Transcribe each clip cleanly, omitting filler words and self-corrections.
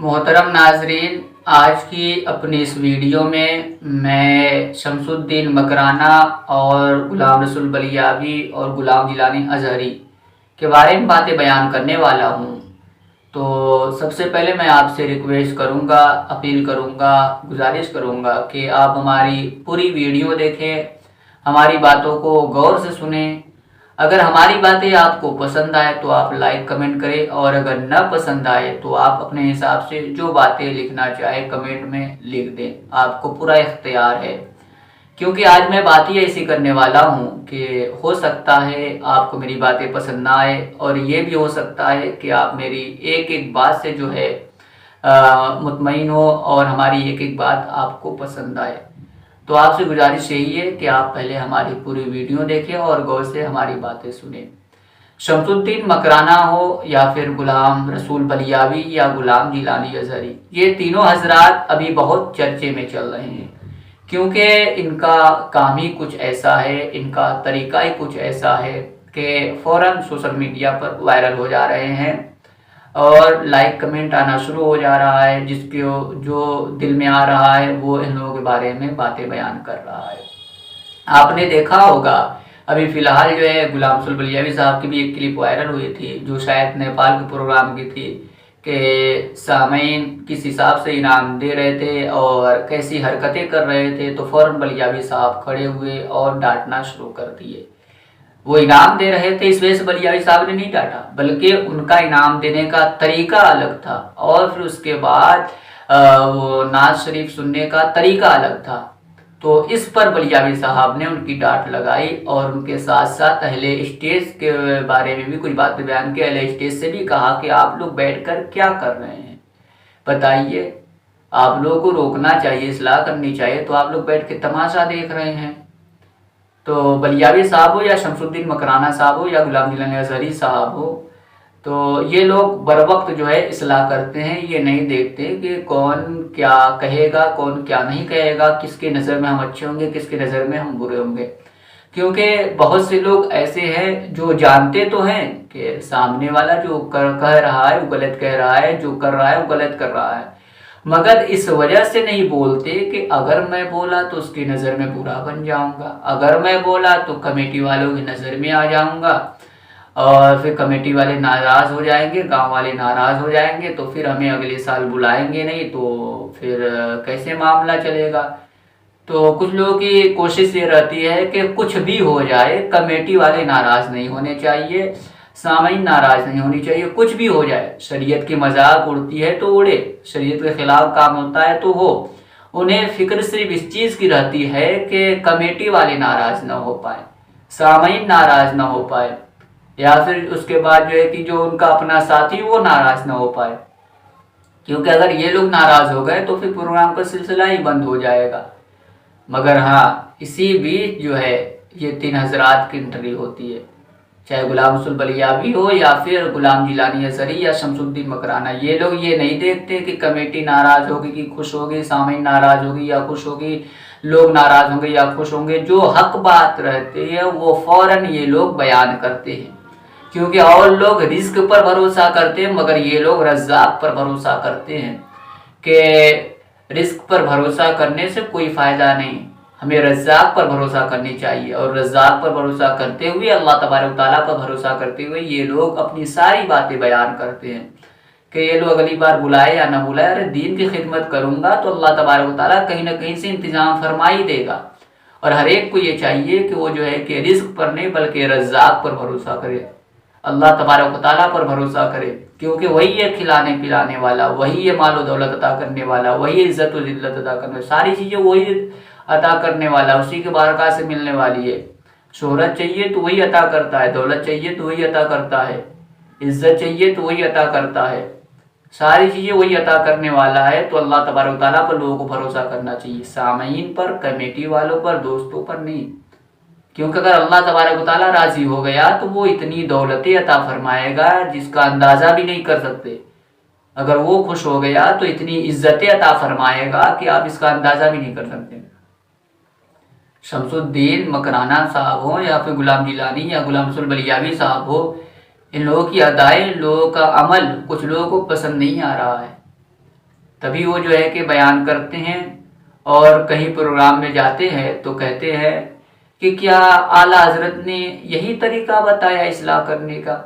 मोहतरम नाजरीन, आज की अपनी इस वीडियो में मैं शमसुद्दीन मकराना और गुलाम रसूल बलियावी और गुलाम जिलानी अजहरी के बारे में बातें बयान करने वाला हूँ। तो सबसे पहले मैं आपसे रिक्वेस्ट करूँगा, अपील करूँगा, गुजारिश करूँगा कि आप हमारी पूरी वीडियो देखें, हमारी बातों को गौर से सुनें। अगर हमारी बातें आपको पसंद आए तो आप लाइक कमेंट करें, और अगर न पसंद आए तो आप अपने हिसाब से जो बातें लिखना चाहे कमेंट में लिख दें, आपको पूरा इख्तियार है। क्योंकि आज मैं बात ही ऐसी करने वाला हूँ कि हो सकता है आपको मेरी बातें पसंद ना आए, और ये भी हो सकता है कि आप मेरी एक एक बात से जो है मुतमईन हो और हमारी एक एक बात आपको पसंद आए। तो आपसे गुजारिश यही है कि आप पहले हमारी पूरी वीडियो देखें और गौर से हमारी बातें सुनें। शमसुद्दीन मकराना हो या फिर गुलाम रसूल बलियावी या गुलाम जिलानी अजहरी, ये तीनों हजरात अभी बहुत चर्चे में चल रहे हैं, क्योंकि इनका काम ही कुछ ऐसा है, इनका तरीका ही कुछ ऐसा है कि फ़ौरन सोशल मीडिया पर वायरल हो जा रहे हैं और लाइक कमेंट आना शुरू हो जा रहा है। जिसके जो दिल में आ रहा है वो इन लोगों के बारे में बातें बयान कर रहा है। आपने देखा होगा अभी फ़िलहाल जो है गुलाम रसूल बलियावी साहब की भी एक क्लिप वायरल हुई थी, जो शायद नेपाल के प्रोग्राम की थी, कि सामीन किस हिसाब से इनाम दे रहे थे और कैसी हरकतें कर रहे थे, तो फ़ौरन बलियावी साहब खड़े हुए और डांटना शुरू कर दिए। वो इनाम दे रहे थे इस वजह से बलियावी साहब ने नहीं डांटा, बल्कि उनका इनाम देने का तरीका अलग था, और फिर उसके बाद वो नाज शरीफ सुनने का तरीका अलग था। तो इस पर बलियावी साहब ने उनकी डांट लगाई और उनके साथ साथ अहले स्टेज के बारे में भी कुछ बातें बयान की। अहले स्टेज से भी कहा कि आप लोग बैठकर क्या कर रहे हैं, बताइए। आप लोगों को रोकना चाहिए, इस्लाह करनी चाहिए, तो आप लोग बैठ के तमाशा देख रहे हैं। तो बलियावी साहब हो या शमसुद्दीन मकराना साहब हो या गुलाम जिलानी अजहरी साहब हो, तो ये लोग बर वक्त जो है इस्लाह करते हैं। ये नहीं देखते कि कौन क्या कहेगा, कौन क्या नहीं कहेगा, किसके नज़र में हम अच्छे होंगे, किसके नज़र में हम बुरे होंगे। क्योंकि बहुत से लोग ऐसे हैं जो जानते तो हैं कि सामने वाला जो कह रहा है वो गलत कह रहा है, जो कर रहा है वो गलत कर रहा है, मगर इस वजह से नहीं बोलते कि अगर मैं बोला तो उसकी नज़र में बुरा बन जाऊंगा, अगर मैं बोला तो कमेटी वालों की नज़र में आ जाऊंगा, और फिर कमेटी वाले नाराज़ हो जाएंगे, गांव वाले नाराज़ हो जाएंगे, तो फिर हमें अगले साल बुलाएंगे नहीं, तो फिर कैसे मामला चलेगा। तो कुछ लोगों की कोशिश ये रहती है कि कुछ भी हो जाए, कमेटी वाले नाराज़ नहीं होने चाहिए, सामीन नाराज़ नहीं होनी चाहिए, कुछ भी हो जाए। शरीयत की मजाक उड़ती है तो उड़े, शरीयत के खिलाफ काम होता है तो हो। उन्हें फिक्र सिर्फ इस चीज़ की रहती है कि कमेटी वाले नाराज़ ना हो पाए, सामीन नाराज़ ना हो पाए, या फिर उसके बाद जो है कि जो उनका अपना साथी वो नाराज़ ना हो पाए। क्योंकि अगर ये लोग नाराज़ हो गए तो फिर प्रोग्राम का सिलसिला ही बंद हो जाएगा। मगर हाँ, इसी बीच जो है ये तीन हजरात की एंट्री होती है, चाहे गुलाम रसूल बलियावी हो या फिर गुलाम जिलानी अजहरी या शमसुद्दीन मकराना। ये लोग ये नहीं देखते कि कमेटी नाराज़ होगी कि खुश होगी, सामीन नाराज़ होगी या खुश होगी, लोग नाराज़ होंगे या खुश होंगे। जो हक बात रहती है वो फ़ौरन ये लोग बयान करते हैं, क्योंकि और लोग रिस्क पर भरोसा करते हैं, मगर ये लोग रज़्ज़ाक़ पर भरोसा करते हैं कि रिस्क पर भरोसा करने से कोई फ़ायदा नहीं, हमें रज़्ज़ाक़ पर भरोसा करनी चाहिए। और रज़्ज़ाक़ पर भरोसा करते हुए, अल्लाह तबारक तआला पर भरोसा करते हुए ये लोग अपनी सारी बातें बयान करते हैं कि ये लोग अगली बार बुलाए या ना बुलाए, अरे दीन की खिदमत करूँगा तो अल्लाह तबारक तआला कहीं ना कहीं से इंतज़ाम फरमा ही देगा। और हर एक को ये चाहिए कि वो जो है कि रिस्क पर नहीं बल्कि रज़्ज़ाक़ पर भरोसा करे, अल्लाह तबारक तआला पर भरोसा करे, क्योंकि वही है खिलाने पिलाने वाला, वही है मालो दौलत अता करने वाला, वही इज़्ज़त व ज़िल्लत अता करने वाला, सारी चीज़ें वही अता करने वाला, उसी के बारका से मिलने वाली है। शोहरत चाहिए तो वही अता करता है, दौलत चाहिए तो वही अता करता है, इज़्ज़त चाहिए तो वही अता करता है, सारी चीज़ें वही अता करने वाला है। तो अल्लाह तबारक तआला पर लोगों को भरोसा करना चाहिए, सामीन पर, कमेटी वालों पर, दोस्तों पर नहीं। क्योंकि अगर अल्लाह तबारक तआला राज़ी हो गया तो वो इतनी दौलतें अता फरमाएगा जिसका अंदाज़ा भी नहीं कर सकते। अगर वो खुश हो गया तो इतनी इज्जतें अता फरमाएगा कि आप इसका अंदाज़ा भी नहीं कर सकते। शमसुद्दीन मकराना साहब हो या फिर गुलाम जिलानी या गुलाम रसूल बलियावी साहब हो, इन लोगों की अदाएँ, इन लोगों का अमल कुछ लोगों को पसंद नहीं आ रहा है। तभी वो जो है कि बयान करते हैं और कहीं प्रोग्राम में जाते हैं तो कहते हैं कि क्या आला हजरत ने यही तरीका बताया इस्लाह करने का,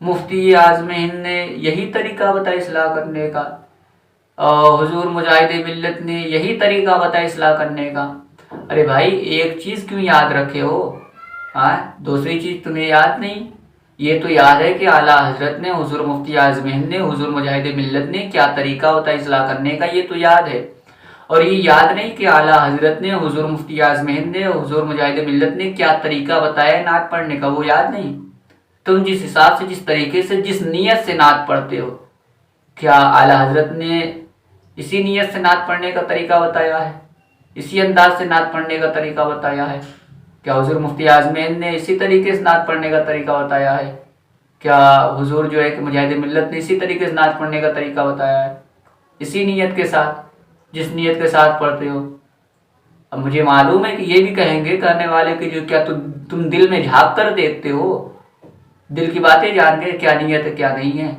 मुफ्ती आज़म हिंद ने यही तरीका बताया इस्लाह करने का, हुजूर मुजाहिद मिल्लत ने यही तरीका बताया इस्लाह करने का। अरे भाई, एक चीज़ क्यों याद रखे हो, हाँ, दूसरी चीज़ तुम्हें याद नहीं। ये तो याद है कि आला हजरत ने, हुजूर मुफ्ती आज़म हिंद ने, हुजूर मुजाहिद मिल्लत ने क्या तरीका बताया इस्लाह करने का, ये तो याद है। और ये याद नहीं कि आला हजरत ने, हुजूर मुफ्ती आज़म हिंद ने, हुजूर मुजाहिद मिल्लत ने क्या तरीका बताया नात पढ़ने का, वो याद नहीं। तुम जिस हिसाब से, जिस तरीके से, जिस नीयत से नात पढ़ते हो, क्या आला हजरत ने इसी नीयत से नात पढ़ने का तरीका बताया है, इसी अंदाज से नात पढ़ने का तरीका बताया है? क्या हुजूर मुफ्ती आज़म हिंद ने इसी तरीके से नात पढ़ने का तरीका बताया है? क्या हुजूर जो है कि मुजाहिद मिल्लत ने इसी तरीके से नात पढ़ने का तरीका बताया है, इसी नीयत के साथ, जिस नीयत के साथ पढ़ते हो? अब मुझे मालूम है कि ये भी कहेंगे कहने वाले कि जो क्या तुम दिल में झाँक कर देखते हो, दिल की बातें जान के क्या नीयत है क्या नहीं है।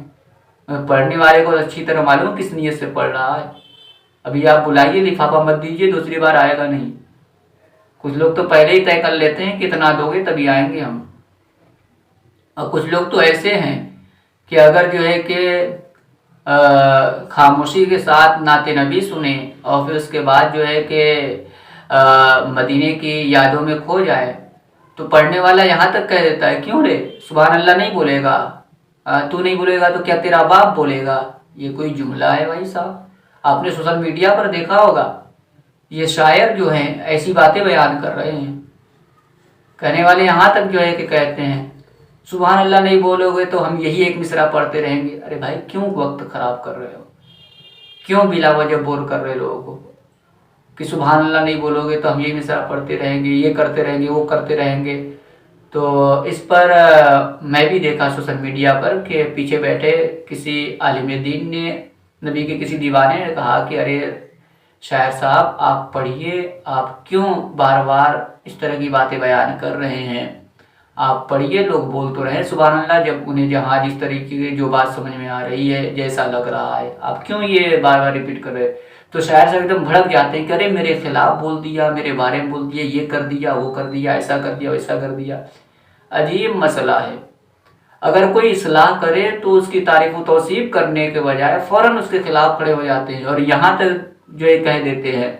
पढ़ने वाले को अच्छी तरह मालूम किस नीयत से पढ़ रहा है। अभी आप बुलाइए, लिफाफा मत दीजिए, दूसरी बार आएगा नहीं। कुछ लोग तो पहले ही तय कर लेते हैं कितना दोगे तभी आएंगे हम, और कुछ लोग तो ऐसे हैं कि अगर जो है कि खामोशी के साथ नाते नबी सुने और फिर उसके बाद जो है कि मदीने की यादों में खो जाए तो पढ़ने वाला यहाँ तक कह देता है, क्यों रे सुभान अल्लाह नहीं बोलेगा, तू नहीं बोलेगा तो क्या तेरा बाप बोलेगा। ये कोई जुमला है भाई साहब? आपने सोशल मीडिया पर देखा होगा, ये शायर जो हैं ऐसी बातें बयान कर रहे हैं। कहने वाले यहाँ तक जो है कि कहते हैं सुभान अल्लाह नहीं बोलोगे तो हम यही एक मिसरा पढ़ते रहेंगे। अरे भाई, क्यों वक्त खराब कर रहे हो, क्यों बिला वजह बोर कर रहे लोगों को कि सुभान अल्लाह नहीं बोलोगे तो हम यही मिसरा पढ़ते रहेंगे, ये करते रहेंगे, वो करते रहेंगे। तो इस पर मैं भी देखा सोशल मीडिया पर कि पीछे बैठे किसी आलिम दीन ने, नबी के किसी दीवाने ने कहा कि अरे शायर साहब आप पढ़िए, आप क्यों बार बार इस तरह की बातें बयान कर रहे हैं, आप पढ़िए, लोग बोल तो रहे सुभान अल्लाह, जब उन्हें जहाँ जिस तरीके की जो बात समझ में आ रही है, जैसा लग रहा है, आप क्यों ये बार बार रिपीट कर रहे हैं। तो शायर साहब एकदम भड़क जाते हैं कि अरे मेरे खिलाफ बोल दिया, मेरे बारे में बोल दिया, ये कर दिया, वो कर दिया, ऐसा कर दिया, वैसा कर दिया। अजीब मसला है। अगर कोई इस्लाह करे तो उसकी तारीफ व तौसीफ करने के बजाय फौरन उसके खिलाफ खड़े हो जाते हैं और यहाँ तक जो ये कह देते हैं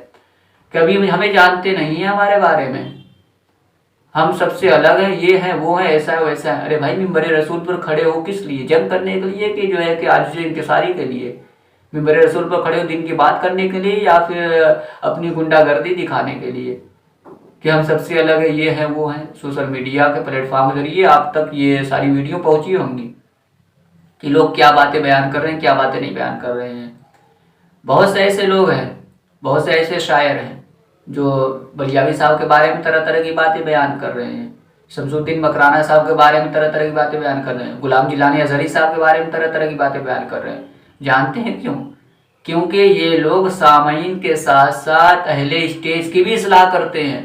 कि अभी हमें जानते नहीं है, हमारे बारे में हम सबसे अलग हैं, ये हैं, वो हैं, ऐसा है वैसा है। अरे भाई, मिंबर रसूल पर खड़े हो किस लिए? जंग करने के लिए कि जो है कि आजिज़ इंकिसारी के लिए? मिंबर रसूल पर खड़े हो दिन की बात करने के लिए या फिर अपनी गुंडागर्दी दिखाने के लिए कि हम सबसे अलग है, ये हैं, वो हैं? सोशल मीडिया के प्लेटफॉर्म के जरिए आप तक ये सारी वीडियो पहुंची होंगी कि लोग क्या बातें बयान कर रहे हैं, क्या बातें नहीं बयान कर रहे हैं। बहुत से ऐसे लोग हैं, बहुत से ऐसे शायर हैं जो बलियावी साहब के बारे में तरह तरह की बातें बयान कर रहे हैं, शमसुद्दीन मकराना साहब के बारे में तरह तरह की बातें बयान कर रहे हैं, गुलाम जिलानी अजहरी साहब के बारे में तरह तरह की बातें बयान कर रहे हैं। जानते हैं क्यों? क्योंकि ये लोग सामईन के साथ साथ अहले स्टेज की भी इस्लाह करते हैं।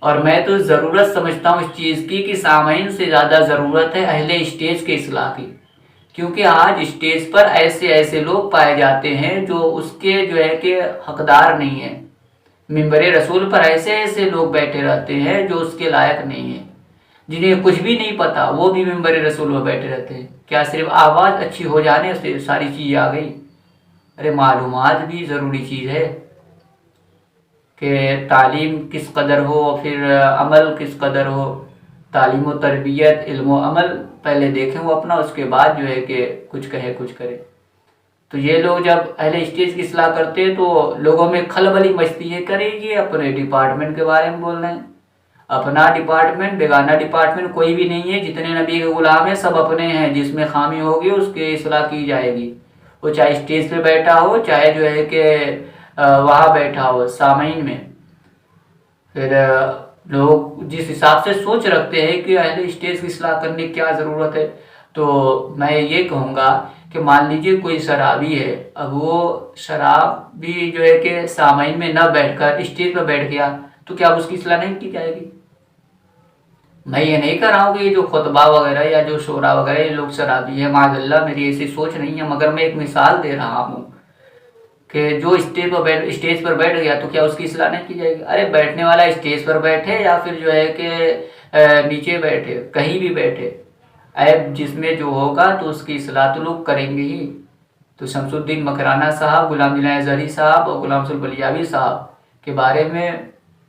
और मैं तो ज़रूरत समझता हूँ इस चीज़ की कि सामईन से ज़्यादा ज़रूरत है अहले स्टेज के इस्लाह की, क्योंकि आज स्टेज पर ऐसे ऐसे लोग पाए जाते हैं जो उसके जो है कि हकदार नहीं है। मिंबर रसूल पर ऐसे ऐसे लोग बैठे रहते हैं जो उसके लायक नहीं है, जिन्हें कुछ भी नहीं पता, वो भी मिंबर रसूल पर बैठे रहते हैं। क्या सिर्फ आवाज़ अच्छी हो जाने से सारी चीज़ आ गई? अरे मालूमात भी ज़रूरी चीज़ है कि तालीम किस कदर हो, फिर अमल किस कदर हो। तालीम व तरबियत, इल्म व अमल पहले देखें वो अपना, उसके बाद जो है कि कुछ कहे कुछ करे। तो ये लोग जब अहले स्टेज की इस्लाह करते हैं तो लोगों में खलबली मचती है, करेगी अपने डिपार्टमेंट के बारे में बोल रहे हैं। अपना डिपार्टमेंट, बेगाना डिपार्टमेंट कोई भी नहीं है। जितने नबी के गुलाम हैं सब अपने हैं, जिसमें खामी होगी उसकी इस्लाह की जाएगी। वो चाहे स्टेज पे बैठा हो, चाहे जो है कि वहाँ बैठा हो सामईन में। फिर लोग जिस हिसाब से सोच रखते हैं कि अहले स्टेज की इस्लाह करने की क्या ज़रूरत है, तो मैं ये कहूँगा कि मान लीजिए कोई शराबी है, अब वो शराब भी जो है कि सामईन में न बैठकर स्टेज पर बैठ गया तो क्या उसकी इस्लाह नहीं की जाएगी? मैं ये नहीं कह रहा हूँ कि ये जो खुतबा वगैरह या जो शोरा वगैरह ये लोग शराबी है, माज़अल्लाह, मेरी ऐसी सोच नहीं है, मगर मैं एक मिसाल दे रहा हूँ کہ جو اسٹیج پر بیٹھ گیا تو کیا اس کی اصلاح نہیں کی جائے گی؟ ارے بیٹھنے والا اسٹیج پر بیٹھے یا پھر جو ہے کہ نیچے بیٹھے، کہیں بھی بیٹھے، عیب جس میں جو ہوگا تو اس کی اصلاح تو لوگ کریں گے ہی۔ تو شمس الدین مکرانہ صاحب، غلام جیلانی اظہری صاحب اور غلام رسول بلیاوی صاحب کے بارے میں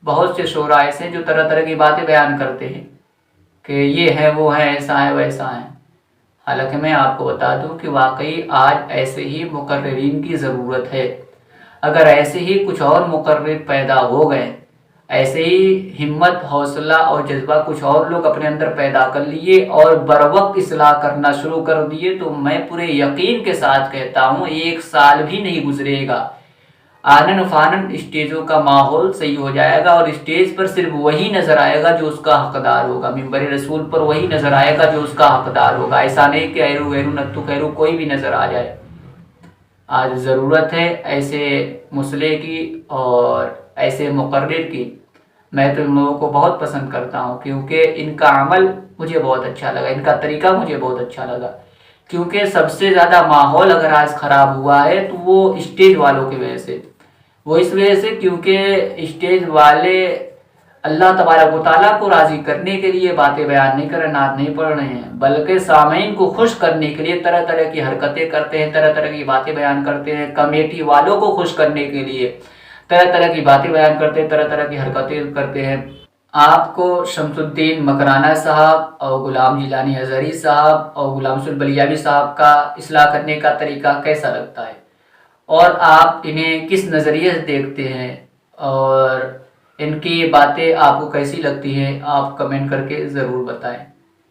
بہت سے شعراء ایسے ہیں جو طرح طرح کی باتیں بیان کرتے ہیں کہ یہ ہے وہ ہے، ایسا ہے ویسا ہے۔ حالانکہ میں آپ کو بتا دوں کہ واقعی آج ایسے ہی مقررین کی ضرورت ہے۔ اگر ایسے ہی کچھ اور مقرر پیدا ہو گئے، ایسے ہی ہمت، حوصلہ اور جذبہ کچھ اور لوگ اپنے اندر پیدا کر لیے اور بروقت اصلاح کرنا شروع کر دیے، تو میں پورے یقین کے ساتھ کہتا ہوں 1 سال بھی نہیں گزرے گا، آنن فانن اسٹیجوں کا ماحول صحیح ہو جائے گا اور اسٹیج پر صرف وہی نظر آئے گا جو اس کا حقدار ہوگا، منبر رسول پر وہی نظر آئے گا جو اس کا حقدار ہوگا، ایسا نہیں کہ ایرو غیرو نتو خیرو کوئی بھی نظر آ جائے۔ آج ضرورت ہے ایسے مسئلے کی اور ایسے مقرر کی۔ میں تو ان لوگوں کو بہت پسند کرتا ہوں کیونکہ ان کا عمل مجھے بہت اچھا لگا، ان کا طریقہ مجھے بہت اچھا لگا، کیونکہ سب سے زیادہ ماحول اگر آج خراب ہوا ہے تو وہ اسٹیج والوں کی وجہ سے، وہ اس وجہ سے کیونکہ اسٹیج والے اللہ تبارک و تعالیٰ کو راضی کرنے کے لیے باتیں بیان نہیں کر رہے، نعت نہیں پڑھ رہے ہیں، بلکہ سامعین کو خوش کرنے کے لیے طرح طرح کی حرکتیں کرتے ہیں، طرح طرح کی باتیں بیان کرتے ہیں، کمیٹی والوں کو خوش کرنے کے لیے طرح طرح کی باتیں بیان کرتے ہیں، طرح طرح کی حرکتیں کرتے ہیں۔ آپ کو شمس الدین مکرانہ صاحب اور غلام جیلانی اظہری صاحب اور غلام رسول بلیاوی صاحب کا اصلاح کرنے کا طریقہ کیسا لگتا ہے اور آپ انہیں کس نظریے سے دیکھتے ہیں اور ان کی باتیں آپ کو کیسی لگتی ہیں؟ آپ کمنٹ کر کے ضرور بتائیں۔